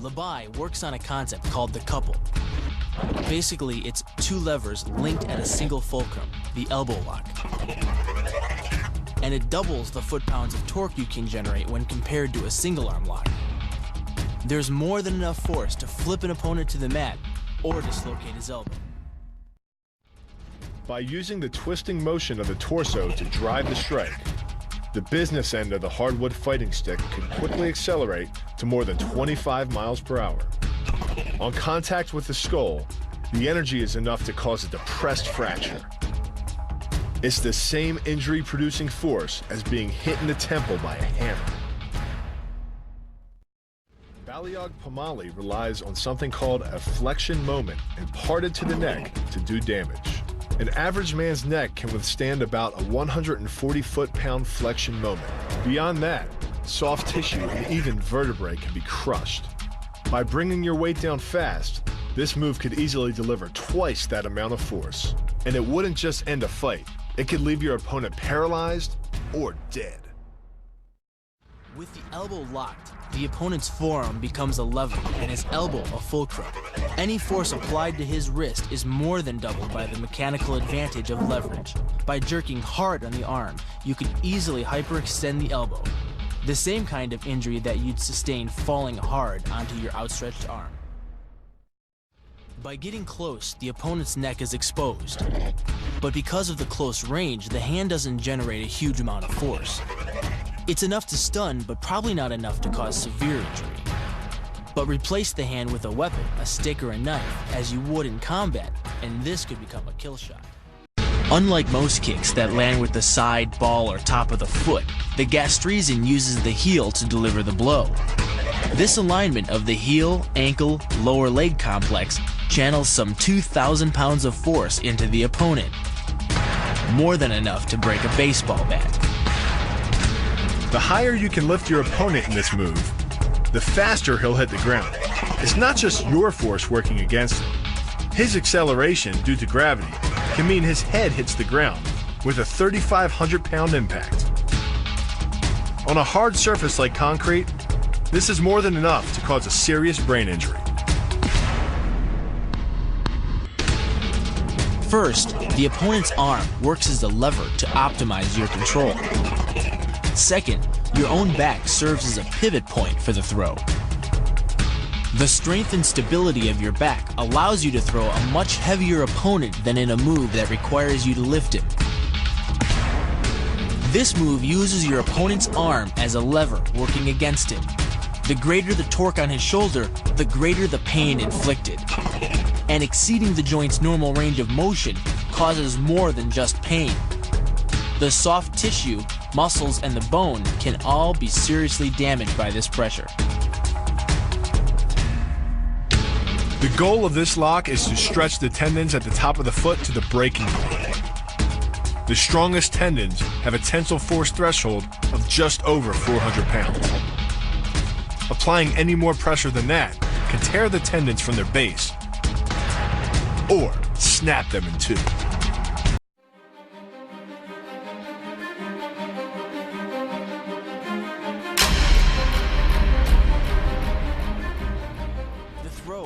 Labai works on a concept called the couple. Basically, it's two levers linked at a single fulcrum, the elbow lock. And it doubles the foot-pounds of torque you can generate when compared to a single-arm lock. There's more than enough force to flip an opponent to the mat or dislocate his elbow. By using the twisting motion of the torso to drive the strike, the business end of the hardwood fighting stick can quickly accelerate to more than 25 miles per hour. On contact with the skull, the energy is enough to cause a depressed fracture. It's the same injury-producing force as being hit in the temple by a hammer. Balayage Pumali relies on something called a flexion moment imparted to the neck to do damage. An average man's neck can withstand about a 140 foot-pound flexion moment. Beyond that, soft tissue and even vertebrae can be crushed. By bringing your weight down fast, this move could easily deliver twice that amount of force. And it wouldn't just end a fight, it could leave your opponent paralyzed or dead. With the elbow locked, the opponent's forearm becomes a lever and his elbow a fulcrum. Any force applied to his wrist is more than doubled by the mechanical advantage of leverage. By jerking hard on the arm, you could easily hyperextend the elbow. The same kind of injury that you'd sustain falling hard onto your outstretched arm. By getting close, the opponent's neck is exposed. But because of the close range, the hand doesn't generate a huge amount of force. It's enough to stun, but probably not enough to cause severe injury. But replace the hand with a weapon, a stick or a knife, as you would in combat, and this could become a kill shot. Unlike most kicks that land with the side, ball, or top of the foot, the Gastrizin uses the heel to deliver the blow. This alignment of the heel, ankle, lower leg complex channels some 2,000 pounds of force into the opponent. More than enough to break a baseball bat. The higher you can lift your opponent in this move, the faster he'll hit the ground. It's not just your force working against him. His acceleration due to gravity can mean his head hits the ground with a 3,500-pound impact. On a hard surface like concrete, this is more than enough to cause a serious brain injury. First, the opponent's arm works as a lever to optimize your control. Second, your own back serves as a pivot point for the throw. The strength and stability of your back allows you to throw a much heavier opponent than in a move that requires you to lift him. This move uses your opponent's arm as a lever working against him. The greater the torque on his shoulder, the greater the pain inflicted. And exceeding the joint's normal range of motion causes more than just pain. The soft tissue, muscles, and the bone can all be seriously damaged by this pressure. The goal of this lock is to stretch the tendons at the top of the foot to the breaking point. The strongest tendons have a tensile force threshold of just over 400 pounds. Applying any more pressure than that can tear the tendons from their base or snap them in two.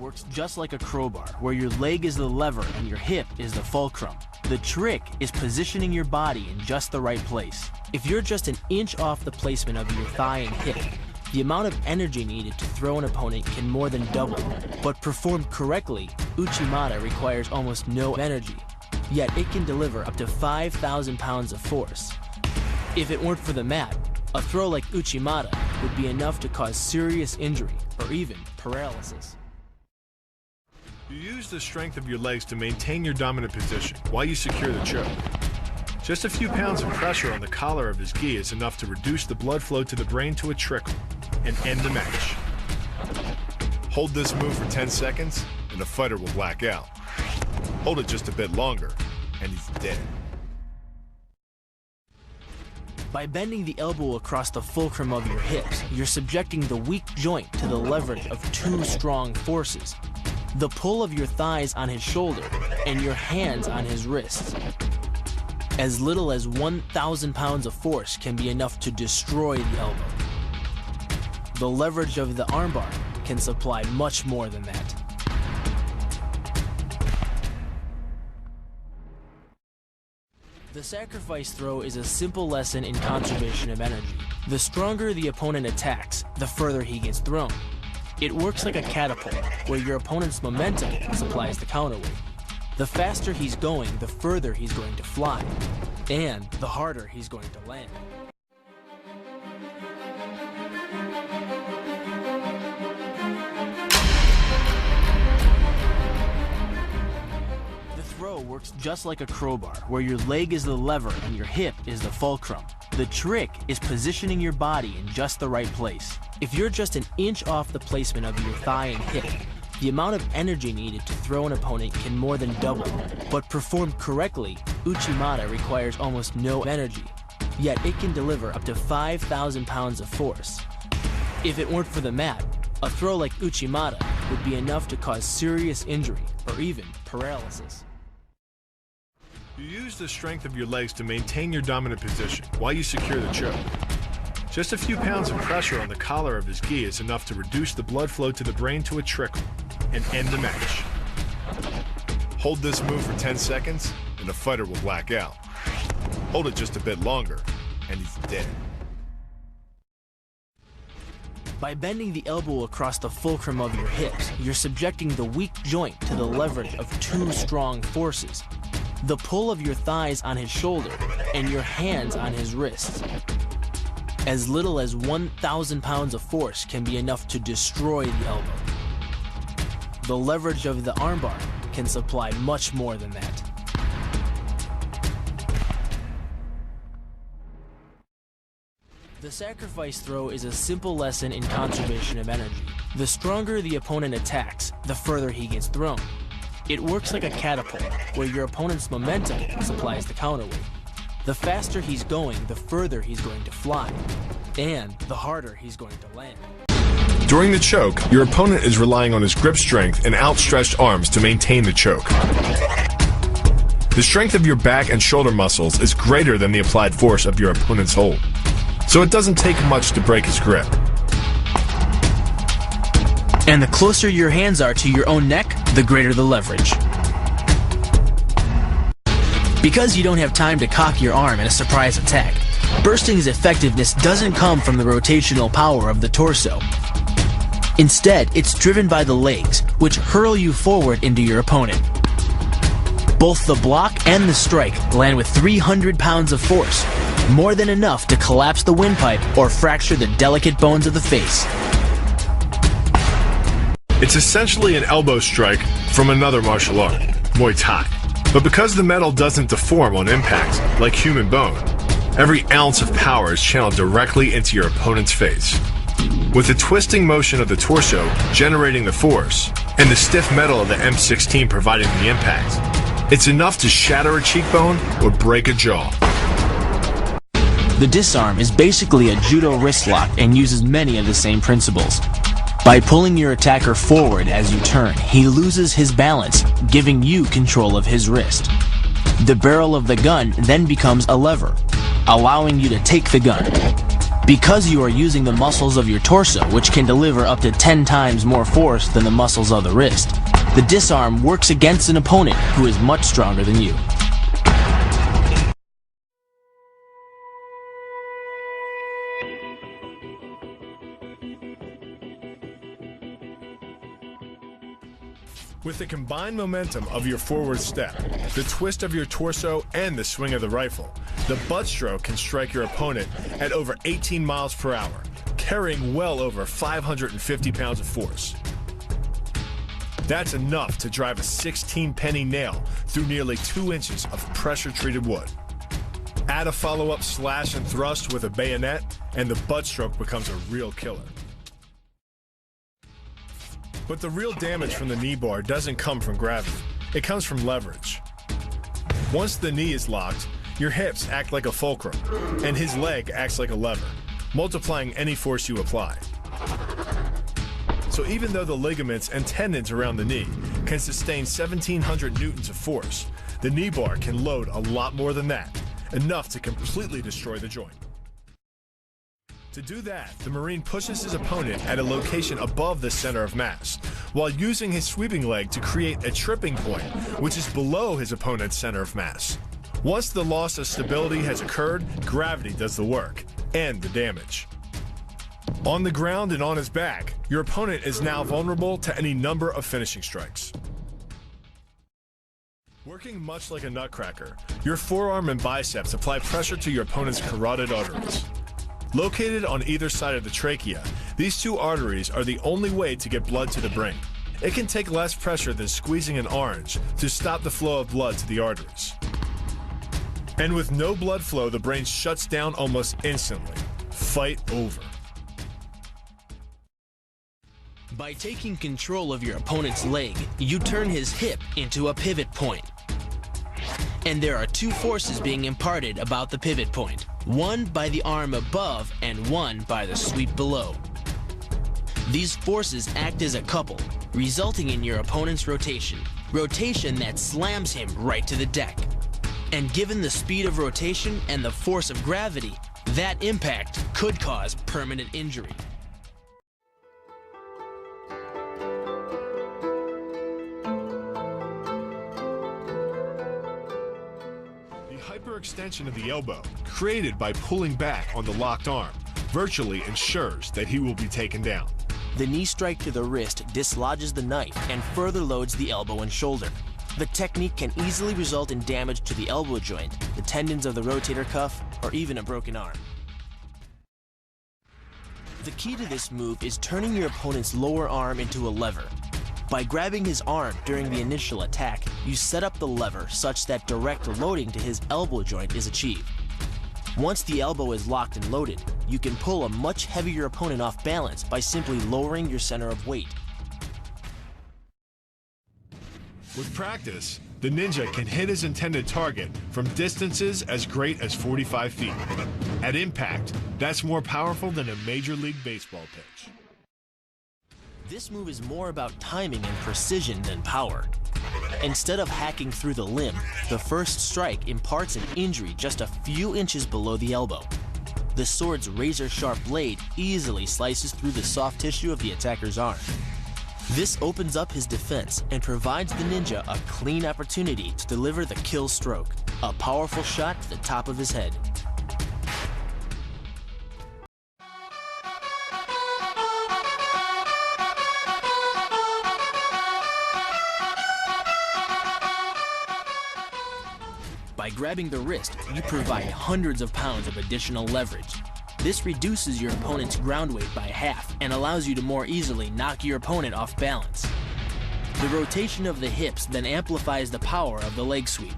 Works just like a crowbar, where your leg is the lever and your hip is the fulcrum. The trick is positioning your body in just the right place. If you're just an inch off the placement of your thigh and hip, the amount of energy needed to throw an opponent can more than double. But performed correctly, Uchimata requires almost no energy, yet it can deliver up to 5,000 pounds of force. If it weren't for the mat, a throw like Uchimata would be enough to cause serious injury or even paralysis. You use the strength of your legs to maintain your dominant position while you secure the choke. Just a few pounds of pressure on the collar of his gi is enough to reduce the blood flow to the brain to a trickle and end the match. Hold this move for 10 seconds and the fighter will black out. Hold it just a bit longer and he's dead. By bending the elbow across the fulcrum of your hips, you're subjecting the weak joint to the leverage of two strong forces. The pull of your thighs on his shoulder and your hands on his wrists. As little as 1,000 pounds of force can be enough to destroy the elbow. The leverage of the armbar can supply much more than that. The sacrifice throw is a simple lesson in conservation of energy. The stronger the opponent attacks, the further he gets thrown. It works like a catapult, where your opponent's momentum supplies the counterweight. The faster he's going, the further he's going to fly, and the harder he's going to land. The throw works just like a crowbar, where your leg is the lever and your hip is the fulcrum. The trick is positioning your body in just the right place. If you're just an inch off the placement of your thigh and hip, the amount of energy needed to throw an opponent can more than double, but performed correctly, Uchimata requires almost no energy, yet it can deliver up to 5,000 pounds of force. If it weren't for the mat, a throw like Uchimata would be enough to cause serious injury or even paralysis. You use the strength of your legs to maintain your dominant position while you secure the choke. Just a few pounds of pressure on the collar of his gi is enough to reduce the blood flow to the brain to a trickle and end the match. Hold this move for 10 seconds and the fighter will black out. Hold it just a bit longer and he's dead. By bending the elbow across the fulcrum of your hips, you're subjecting the weak joint to the leverage of two strong forces. The pull of your thighs on his shoulder and your hands on his wrists. As little as 1,000 pounds of force can be enough to destroy the elbow. The leverage of the armbar can supply much more than that. The sacrifice throw is a simple lesson in conservation of energy. The stronger the opponent attacks, the further he gets thrown. It works like a catapult, where your opponent's momentum supplies the counterweight. The faster he's going, the further he's going to fly, and the harder he's going to land. During the choke, your opponent is relying on his grip strength and outstretched arms to maintain the choke. The strength of your back and shoulder muscles is greater than the applied force of your opponent's hold, so it doesn't take much to break his grip. And the closer your hands are to your own neck, the greater the leverage. Because you don't have time to cock your arm in a surprise attack, bursting's effectiveness doesn't come from the rotational power of the torso. Instead, it's driven by the legs, which hurl you forward into your opponent. Both the block and the strike land with 300 pounds of force, more than enough to collapse the windpipe or fracture the delicate bones of the face. It's essentially an elbow strike from another martial art, Muay Thai. But because the metal doesn't deform on impact, like human bone, every ounce of power is channeled directly into your opponent's face. With the twisting motion of the torso generating the force, and the stiff metal of the M16 providing the impact, it's enough to shatter a cheekbone or break a jaw. The disarm is basically a judo wrist lock and uses many of the same principles. By pulling your attacker forward as you turn, he loses his balance, giving you control of his wrist. The barrel of the gun then becomes a lever, allowing you to take the gun. Because you are using the muscles of your torso, which can deliver up to 10 times more force than the muscles of the wrist, the disarm works against an opponent who is much stronger than you. With the combined momentum of your forward step, the twist of your torso, and the swing of the rifle, the butt stroke can strike your opponent at over 18 miles per hour, carrying well over 550 pounds of force. That's enough to drive a 16-penny nail through nearly 2 inches of pressure-treated wood. Add a follow-up slash and thrust with a bayonet, and the butt stroke becomes a real killer. But the real damage from the knee bar doesn't come from gravity. It comes from leverage. Once the knee is locked, your hips act like a fulcrum, and his leg acts like a lever, multiplying any force you apply. So even though the ligaments and tendons around the knee can sustain 1,700 newtons of force, the knee bar can load a lot more than that, enough to completely destroy the joint. To do that, the Marine pushes his opponent at a location above the center of mass, while using his sweeping leg to create a tripping point, which is below his opponent's center of mass. Once the loss of stability has occurred, gravity does the work and the damage. On the ground and on his back, your opponent is now vulnerable to any number of finishing strikes. Working much like a nutcracker, your forearm and biceps apply pressure to your opponent's carotid arteries. Located on either side of the trachea, these two arteries are the only way to get blood to the brain. It can take less pressure than squeezing an orange to stop the flow of blood to the arteries. And with no blood flow, the brain shuts down almost instantly. Fight over. By taking control of your opponent's leg, you turn his hip into a pivot point. And there are two forces being imparted about the pivot point, one by the arm above and one by the sweep below. These forces act as a couple, resulting in your opponent's rotation that slams him right to the deck. And given the speed of rotation and the force of gravity, that impact could cause permanent injury. Hyperextension of the elbow, created by pulling back on the locked arm, virtually ensures that he will be taken down. The knee strike to the wrist dislodges the knife and further loads the elbow and shoulder. The technique can easily result in damage to the elbow joint, the tendons of the rotator cuff, or even a broken arm. The key to this move is turning your opponent's lower arm into a lever. By grabbing his arm during the initial attack, you set up the lever such that direct loading to his elbow joint is achieved. Once the elbow is locked and loaded, you can pull a much heavier opponent off balance by simply lowering your center of weight. With practice, the ninja can hit his intended target from distances as great as 45 feet. At impact, that's more powerful than a Major League Baseball pitch. This move is more about timing and precision than power. Instead of hacking through the limb, the first strike imparts an injury just a few inches below the elbow. The sword's razor-sharp blade easily slices through the soft tissue of the attacker's arm. This opens up his defense and provides the ninja a clean opportunity to deliver the kill stroke, a powerful shot to the top of his head. By grabbing the wrist, you provide hundreds of pounds of additional leverage. This reduces your opponent's ground weight by half and allows you to more easily knock your opponent off balance. The rotation of the hips then amplifies the power of the leg sweep.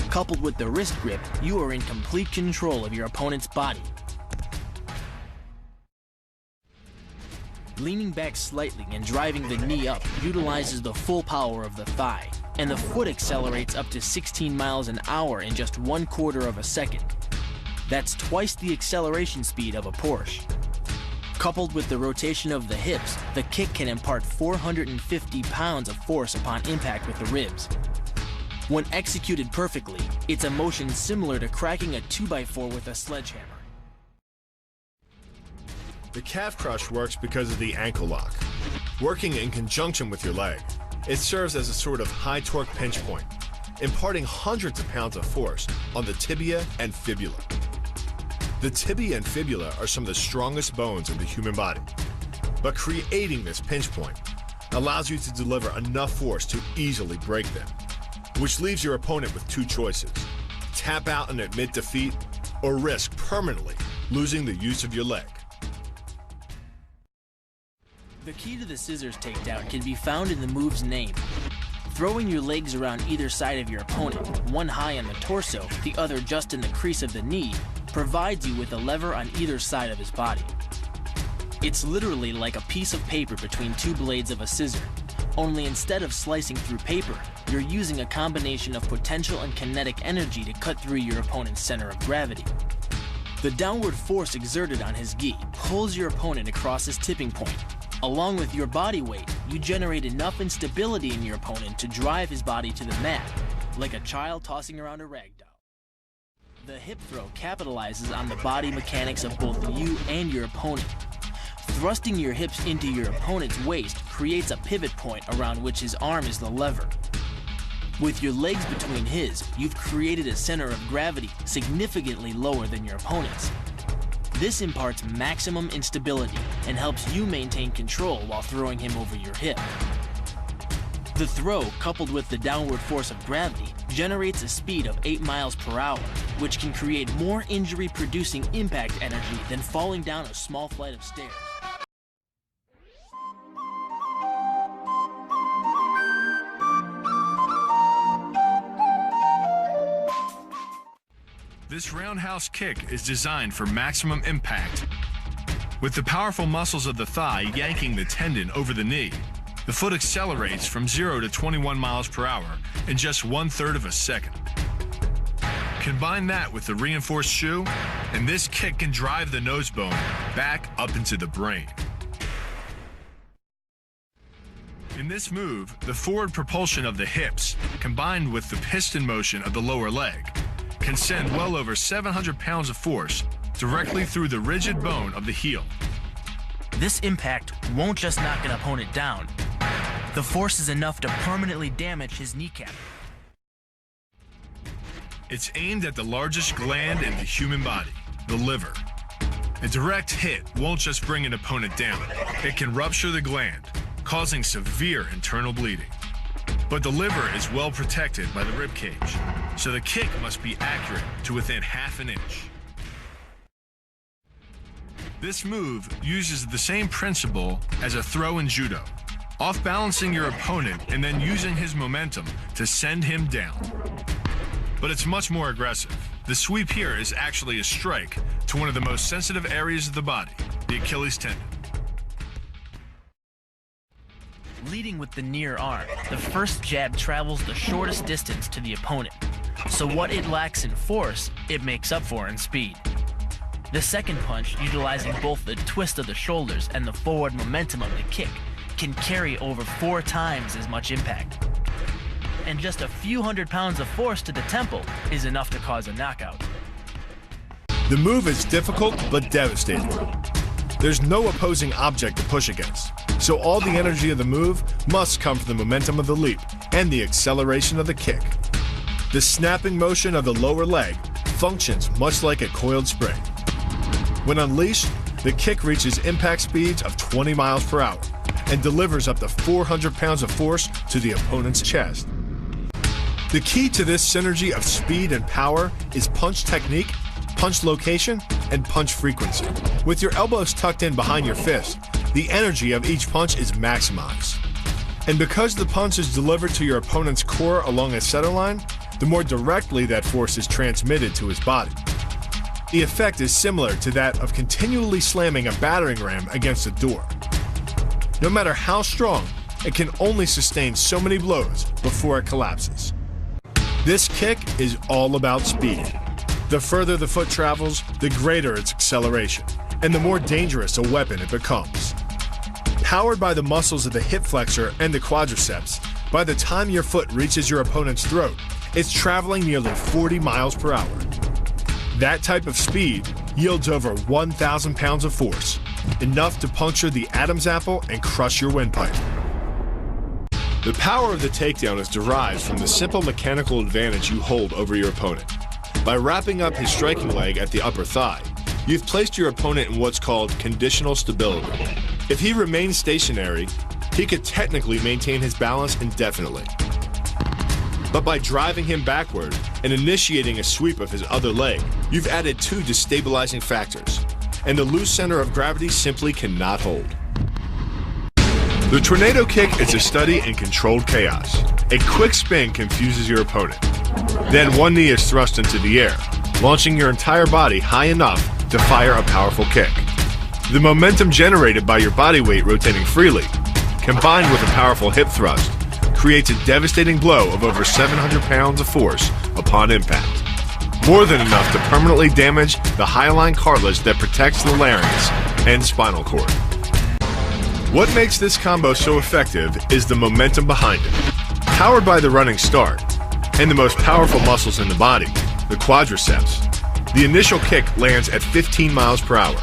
Coupled with the wrist grip, you are in complete control of your opponent's body. Leaning back slightly and driving the knee up utilizes the full power of the thigh, and the foot accelerates up to 16 miles an hour in just 1/4 of a second. That's twice the acceleration speed of a Porsche. Coupled with the rotation of the hips, the kick can impart 450 pounds of force upon impact with the ribs. When executed perfectly, it's a motion similar to cracking a 2x4 with a sledgehammer. The calf crush works because of the ankle lock. Working in conjunction with your leg, it serves as a sort of high torque pinch point, imparting hundreds of pounds of force on the tibia and fibula. The tibia and fibula are some of the strongest bones in the human body, but creating this pinch point allows you to deliver enough force to easily break them, which leaves your opponent with two choices: tap out and admit defeat, or risk permanently losing the use of your leg. The key to the scissors takedown can be found in the move's name. Throwing your legs around either side of your opponent, one high on the torso, the other just in the crease of the knee, provides you with a lever on either side of his body. It's literally like a piece of paper between two blades of a scissor, only instead of slicing through paper, you're using a combination of potential and kinetic energy to cut through your opponent's center of gravity. The downward force exerted on his gi pulls your opponent across his tipping point. Along with your body weight, you generate enough instability in your opponent to drive his body to the mat, like a child tossing around a rag doll. The hip throw capitalizes on the body mechanics of both you and your opponent. Thrusting your hips into your opponent's waist creates a pivot point around which his arm is the lever. With your legs between his, you've created a center of gravity significantly lower than your opponent's. This imparts maximum instability and helps you maintain control while throwing him over your hip. The throw, coupled with the downward force of gravity, generates a speed of 8 miles per hour, which can create more injury-producing impact energy than falling down a small flight of stairs. This roundhouse kick is designed for maximum impact. With the powerful muscles of the thigh yanking the tendon over the knee, the foot accelerates from 0 to 21 miles per hour in just 1/3 of a second. Combine that with the reinforced shoe, and this kick can drive the nose bone back up into the brain. In this move, the forward propulsion of the hips, combined with the piston motion of the lower leg, can send well over 700 pounds of force directly through the rigid bone of the heel. This impact won't just knock an opponent down. The force is enough to permanently damage his kneecap. It's aimed at the largest gland in the human body, the liver. A direct hit won't just bring an opponent down. It can rupture the gland, causing severe internal bleeding. But the liver is well protected by the rib cage, so the kick must be accurate to within ½ an inch. This move uses the same principle as a throw in judo, off-balancing your opponent and then using his momentum to send him down. But it's much more aggressive. The sweep here is actually a strike to one of the most sensitive areas of the body, the Achilles tendon. Leading with the near arm, the first jab travels the shortest distance to the opponent. So what it lacks in force, it makes up for in speed. The second punch, utilizing both the twist of the shoulders and the forward momentum of the kick, can carry over 4 times as much impact. And just a few hundred pounds of force to the temple is enough to cause a knockout. The move is difficult but devastating. There's no opposing object to push against, so all the energy of the move must come from the momentum of the leap and the acceleration of the kick. The snapping motion of the lower leg functions much like a coiled spring. When unleashed, the kick reaches impact speeds of 20 miles per hour and delivers up to 400 pounds of force to the opponent's chest. The key to this synergy of speed and power is punch technique, punch location, and punch frequency. With your elbows tucked in behind your fist, the energy of each punch is maximized. And because the punch is delivered to your opponent's core along a center line, the more directly that force is transmitted to his body. The effect is similar to that of continually slamming a battering ram against a door. No matter how strong, it can only sustain so many blows before it collapses. This kick is all about speed. The further the foot travels, the greater its acceleration, and the more dangerous a weapon it becomes. Powered by the muscles of the hip flexor and the quadriceps, by the time your foot reaches your opponent's throat, it's traveling nearly 40 miles per hour. That type of speed yields over 1,000 pounds of force, enough to puncture the Adam's apple and crush your windpipe. The power of the takedown is derived from the simple mechanical advantage you hold over your opponent. By wrapping up his striking leg at the upper thigh, you've placed your opponent in what's called conditional stability. If he remains stationary, he could technically maintain his balance indefinitely. But by driving him backward and initiating a sweep of his other leg, you've added 2 destabilizing factors, and the loose center of gravity simply cannot hold. The tornado kick is a study in controlled chaos. A quick spin confuses your opponent. Then one knee is thrust into the air, launching your entire body high enough to fire a powerful kick. The momentum generated by your body weight rotating freely, combined with a powerful hip thrust, creates a devastating blow of over 700 pounds of force upon impact. More than enough to permanently damage the hyaline cartilage that protects the larynx and spinal cord. What makes this combo so effective is the momentum behind it. Powered by the running start and the most powerful muscles in the body, the quadriceps, The initial kick lands at 15 miles per hour.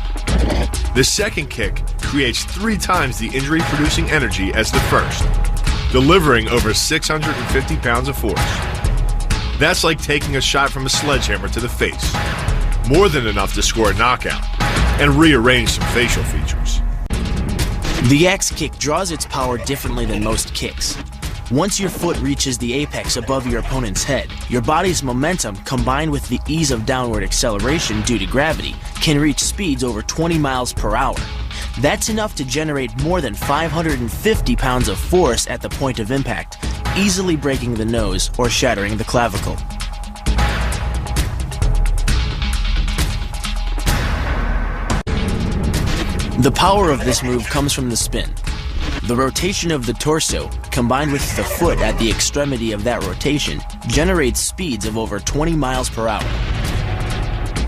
The second kick creates 3 times the injury-producing energy as the first, delivering over 650 pounds of force. That's like taking a shot from a sledgehammer to the face, more than enough to score a knockout and rearrange some facial features. The axe kick draws its power differently than most kicks. Once your foot reaches the apex above your opponent's head, your body's momentum, combined with the ease of downward acceleration due to gravity, can reach speeds over 20 miles per hour. That's enough to generate more than 550 pounds of force at the point of impact, easily breaking the nose or shattering the clavicle. The power of this move comes from the spin. The rotation of the torso, combined with the foot at the extremity of that rotation, generates speeds of over 20 miles per hour.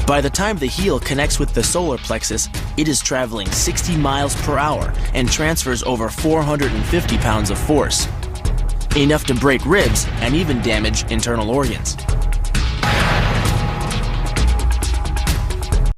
By the time the heel connects with the solar plexus, it is traveling 60 miles per hour and transfers over 450 pounds of force, enough to break ribs and even damage internal organs.